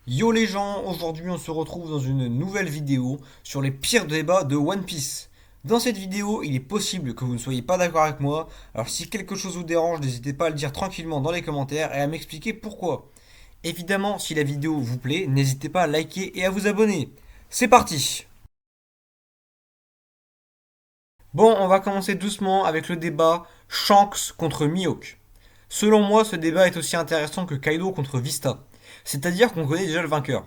Yo les gens, aujourd'hui on se retrouve dans une nouvelle vidéo sur les pires débats de One Piece. Dans cette vidéo, il est possible que vous ne soyez pas d'accord avec moi, alors si quelque chose vous dérange, n'hésitez pas à le dire tranquillement dans les commentaires et à m'expliquer pourquoi. Évidemment, si la vidéo vous plaît, n'hésitez pas à liker et à vous abonner. C'est parti! Bon, on va commencer doucement avec le débat Shanks contre Mihawk. Selon moi, ce débat est aussi intéressant que Kaido contre Vista. C'est-à-dire qu'on connaît déjà le vainqueur.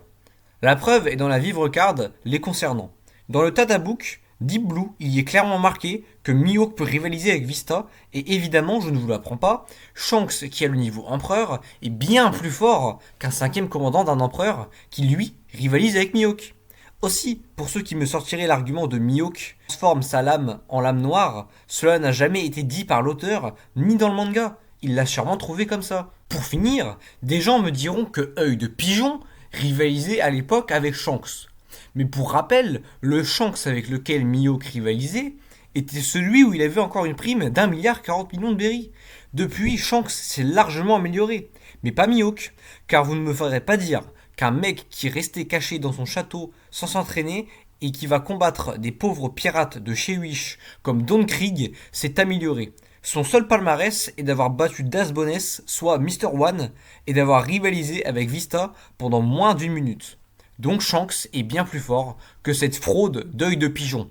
La preuve est dans la vivre card les concernant. Dans le Tadabook, Deep Blue, il y est clairement marqué que Mihawk peut rivaliser avec Vista, et évidemment, je ne vous l'apprends pas, Shanks, qui a le niveau empereur, est bien plus fort qu'un cinquième commandant d'un empereur qui, lui, rivalise avec Mihawk. Aussi, pour ceux qui me sortiraient l'argument de Mihawk transforme sa lame en lame noire, cela n'a jamais été dit par l'auteur, ni dans le manga. Il l'a sûrement trouvé comme ça. Pour finir, des gens me diront que Œil de Pigeon rivalisait à l'époque avec Shanks. Mais pour rappel, le Shanks avec lequel Mihawk rivalisait était celui où il avait encore une prime d'1,40 milliard de berries. Depuis, Shanks s'est largement amélioré. Mais pas Mihawk, car vous ne me ferez pas dire qu'un mec qui restait caché dans son château sans s'entraîner et qui va combattre des pauvres pirates de chez Wish comme Don Krieg s'est amélioré. Son seul palmarès est d'avoir battu Das Bones, soit Mister One, et d'avoir rivalisé avec Vista pendant moins d'une minute. Donc Shanks est bien plus fort que cette fraude d'œil de pigeon.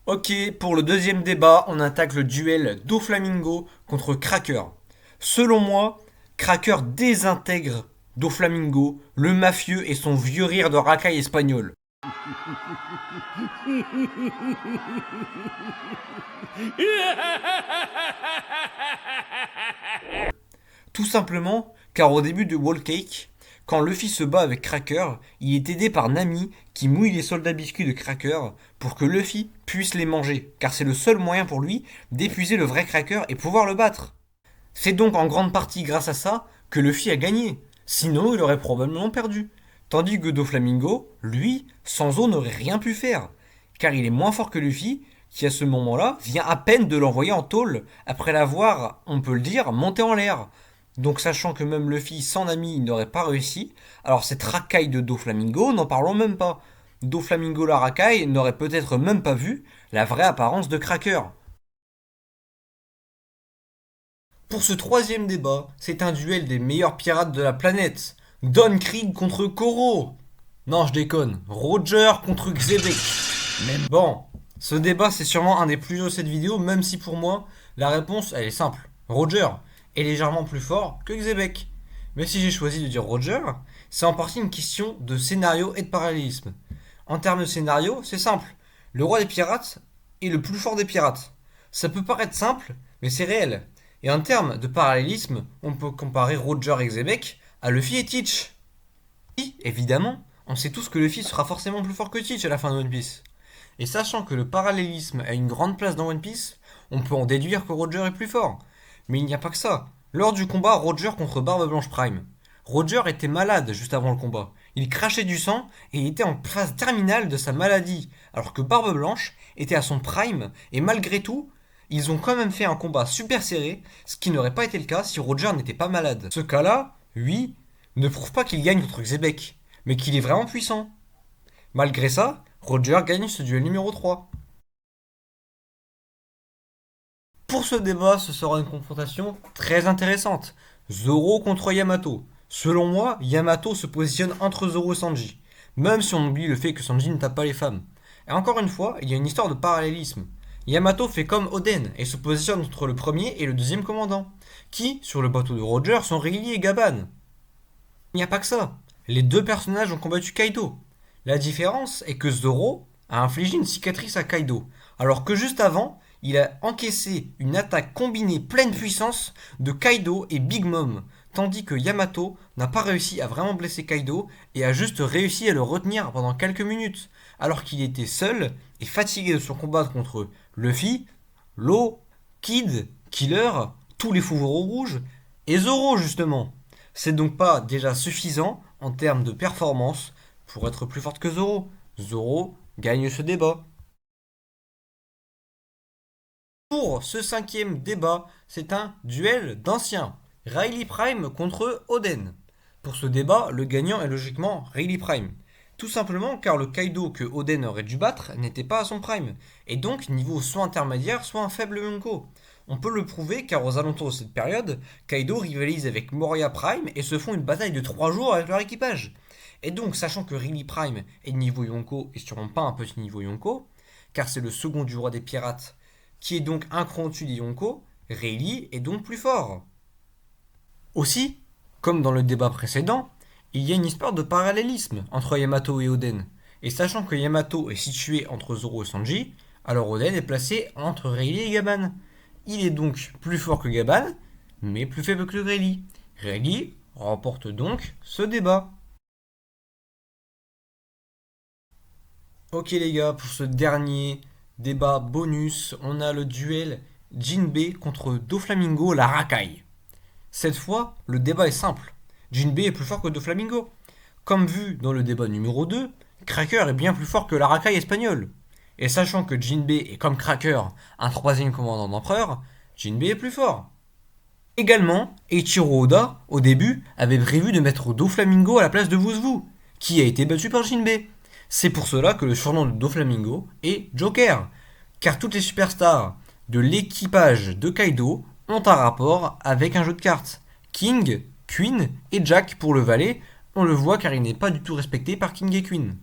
Ok, pour le deuxième débat, on attaque le duel Doflamingo contre Cracker. Selon moi, Cracker désintègre Doflamingo, le mafieux et son vieux rire de racaille espagnol. Tout simplement car au début de Whole Cake, quand Luffy se bat avec Cracker, il est aidé par Nami qui mouille les soldats biscuits de Cracker pour que Luffy puisse les manger, car c'est le seul moyen pour lui d'épuiser le vrai Cracker et pouvoir le battre. C'est donc en grande partie grâce à ça que Luffy a gagné, sinon il aurait probablement perdu. Tandis que Doflamingo, lui, sans eau n'aurait rien pu faire, car il est moins fort que Luffy, qui à ce moment-là vient à peine de l'envoyer en tôle, après l'avoir, on peut le dire, monté en l'air. Donc sachant que même Luffy sans Nami n'aurait pas réussi, alors cette racaille de Doflamingo, n'en parlons même pas. Doflamingo la racaille n'aurait peut-être même pas vu la vraie apparence de Cracker. Pour ce troisième débat, c'est un duel des meilleurs pirates de la planète. Don Krieg contre Koro. Non, je déconne. Roger contre Xebec. Mais bon, ce débat c'est sûrement un des plus hauts de cette vidéo, même si pour moi, la réponse elle est simple. Roger est légèrement plus fort que Xebec. Mais si j'ai choisi de dire Roger, c'est en partie une question de scénario et de parallélisme. En termes de scénario, c'est simple. Le roi des pirates est le plus fort des pirates. Ça peut paraître simple, mais c'est réel. Et en termes de parallélisme, on peut comparer Roger et Xebec à Luffy et Teach. Et, évidemment, on sait tous que Luffy sera forcément plus fort que Teach à la fin de One Piece. Et sachant que le parallélisme a une grande place dans One Piece, on peut en déduire que Roger est plus fort. Mais il n'y a pas que ça. Lors du combat Roger contre Barbe Blanche Prime, Roger était malade juste avant le combat. Il crachait du sang et il était en phase terminale de sa maladie, alors que Barbe Blanche était à son prime, et malgré tout, ils ont quand même fait un combat super serré, ce qui n'aurait pas été le cas si Roger n'était pas malade. Ce cas-là, oui, ne prouve pas qu'il gagne contre Xebec, mais qu'il est vraiment puissant. Malgré ça, Roger gagne ce duel numéro 3. Pour ce débat, ce sera une confrontation très intéressante. Zoro contre Yamato. Selon moi, Yamato se positionne entre Zoro et Sanji, même si on oublie le fait que Sanji ne tape pas les femmes. Et encore une fois, il y a une histoire de parallélisme. Yamato fait comme Oden et se positionne entre le premier et le deuxième commandant, qui, sur le bateau de Roger, sont Rayleigh et Gaban. Il n'y a pas que ça. Les deux personnages ont combattu Kaido. La différence est que Zoro a infligé une cicatrice à Kaido, alors que juste avant, il a encaissé une attaque combinée pleine puissance de Kaido et Big Mom, tandis que Yamato n'a pas réussi à vraiment blesser Kaido et a juste réussi à le retenir pendant quelques minutes, alors qu'il était seul et fatigué de son combat contre Luffy, Law, Kid, Killer, tous les foufourous rouges, et Zoro justement. C'est donc pas déjà suffisant en termes de performance pour être plus forte que Zoro. Zoro gagne ce débat. Pour ce cinquième débat, c'est un duel d'anciens. Riley Prime contre Oden. Pour ce débat, le gagnant est logiquement Riley Prime. Tout simplement car le Kaido que Oden aurait dû battre n'était pas à son prime, et donc niveau soit intermédiaire, soit un faible Yonko. On peut le prouver car aux alentours de cette période, Kaido rivalise avec Moria Prime et se font une bataille de 3 jours avec leur équipage. Et donc, sachant que Riley Prime est niveau Yonko et sûrement pas un petit niveau Yonko, car c'est le second du roi des pirates, qui est donc un cran au-dessus des Yonko, Rayleigh est donc plus fort. Aussi, comme dans le débat précédent, il y a une histoire de parallélisme entre Yamato et Oden. Et sachant que Yamato est situé entre Zoro et Sanji, alors Oden est placé entre Rayleigh et Gaban. Il est donc plus fort que Gaban, mais plus faible que Rayleigh. Rayleigh remporte donc ce débat. Ok les gars, pour ce dernier débat bonus, on a le duel Jinbei contre Doflamingo la racaille. Cette fois, le débat est simple. Jinbei est plus fort que Doflamingo. Comme vu dans le débat numéro 2, Cracker est bien plus fort que la racaille espagnole. Et sachant que Jinbei est comme Cracker un troisième commandant d'empereur, Jinbei est plus fort. Également, Eiichiro Oda, au début, avait prévu de mettre Doflamingo à la place de Vuzvu, qui a été battu par Jinbei. C'est pour cela que le surnom de Doflamingo est Joker, car toutes les superstars de l'équipage de Kaido ont un rapport avec un jeu de cartes. King, Queen et Jack pour le valet, on le voit car il n'est pas du tout respecté par King et Queen.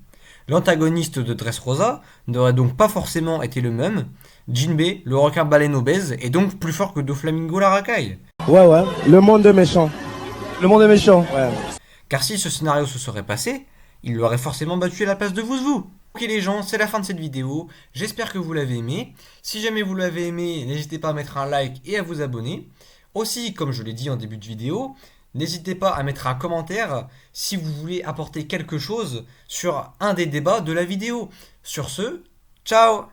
L'antagoniste de Dressrosa n'aurait donc pas forcément été le même. Jinbei, le requin baleine obèse, est donc plus fort que Doflamingo la racaille. Ouais, le monde est méchant. Le monde est méchant, ouais. Car si ce scénario se serait passé, il l'aurait forcément battu à la place de Vuzvu. Ok les gens, c'est la fin de cette vidéo, j'espère que vous l'avez aimé. Si jamais vous l'avez aimé, n'hésitez pas à mettre un like et à vous abonner. Aussi, comme je l'ai dit en début de vidéo, n'hésitez pas à mettre un commentaire si vous voulez apporter quelque chose sur un des débats de la vidéo. Sur ce, ciao!